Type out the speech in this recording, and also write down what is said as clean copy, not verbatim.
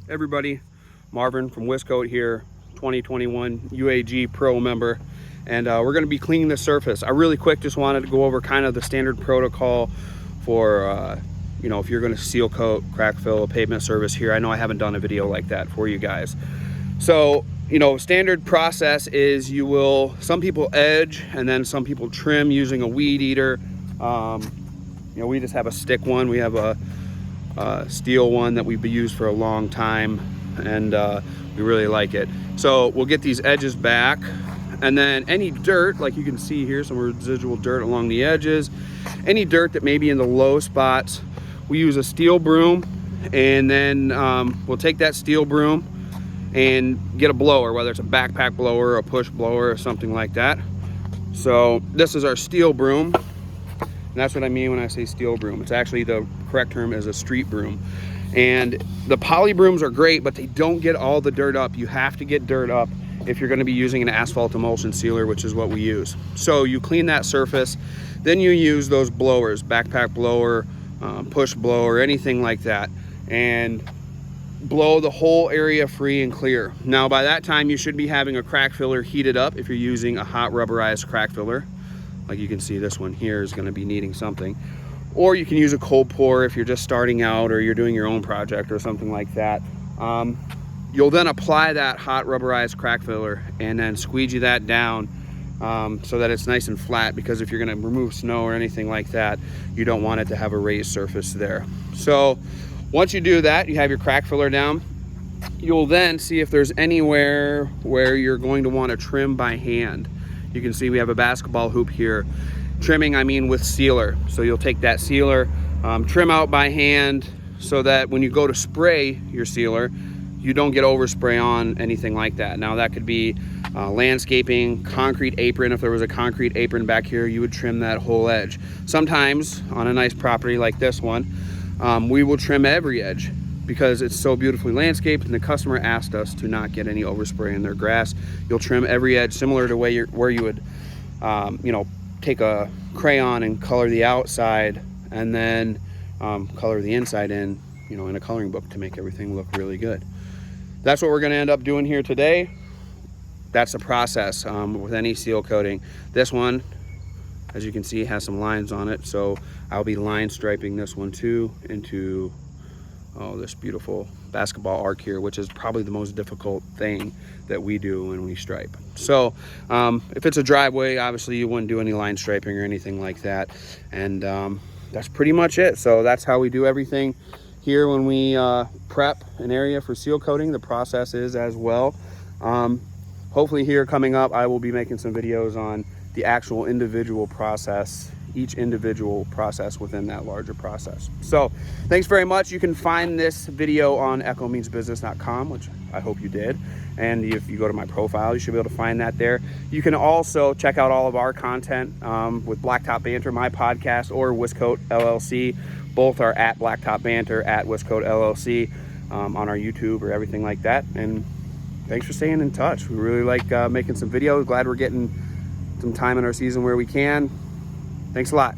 Everybody, Marvin from Wiscoat here, 2021 UAG Pro member, and we're going to be cleaning the surface. I really quick just wanted to go over kind of the standard protocol for you know, if you're going to seal coat, crack fill a pavement surface here. I know I haven't done a video like that for you guys. So, you know, standard process is you will, some people edge and then some people trim using a weed eater. You know, we just have a stick one. We have a steel one that we've used for a long time, and we really like it. So we'll get these edges back, and then any dirt, like you can see here, some residual dirt along the edges, any dirt that may be in the low spots, we use a steel broom, and then we'll take that steel broom and get a blower, whether it's a backpack blower, a push blower, or something like that. So this is our steel broom. And that's what I mean when I say steel broom. It's actually, the correct term is a street broom. And the poly brooms are great, but they don't get all the dirt up. You have to get dirt up if you're going to be using an asphalt emulsion sealer, which is what we use. So you clean that surface, then you use those blowers, backpack blower, push blower, anything like that, and blow the whole area free and clear. Now by that time you should be having a crack filler heated up if you're using a hot rubberized crack filler. Like you can see, this one here is going to be needing something. Or you can use a cold pour if you're just starting out or you're doing your own project or something like that. You'll then apply that hot rubberized crack filler and then squeegee that down so that it's nice and flat, because if you're going to remove snow or anything like that, you don't want it to have a raised surface there. So once you do that, you have your crack filler down. You'll then see if there's anywhere where you're going to want to trim by hand. You can see we have a basketball hoop here. Trimming, I mean with sealer. So you'll take that sealer, trim out by hand, so that when you go to spray your sealer, you don't get overspray on anything like that. Now that could be landscaping, concrete apron. If there was a concrete apron back here, you would trim that whole edge. Sometimes on a nice property like this one, we will trim every edge, because it's so beautifully landscaped and the customer asked us to not get any overspray in their grass. You'll trim every edge, similar to where you would you know, take a crayon and color the outside and then color the inside in, you know, in a coloring book to make everything look really good. That's what we're going to end up doing here today. That's the process with any seal coating. This one, as you can see, has some lines on it, so I'll be line striping this one too into this beautiful basketball arc here, which is probably the most difficult thing that we do when we stripe. So if it's a driveway, obviously you wouldn't do any line striping or anything like that, and that's pretty much it. So that's how we do everything here when we prep an area for seal coating. The process is as well. Hopefully here coming up, I will be making some videos on the actual individual process, each individual process within that larger process. So thanks very much. You can find this video on echomeansbusiness.com, which I hope you did. And if you go to my profile, you should be able to find that there. You can also check out all of our content with Blacktop Banter, my podcast, or Wiscoat LLC. Both are at Blacktop Banter, at Wiscoat LLC on our YouTube or everything like that. And thanks for staying in touch. We really like making some videos. Glad we're getting some time in our season where we can. Thanks a lot.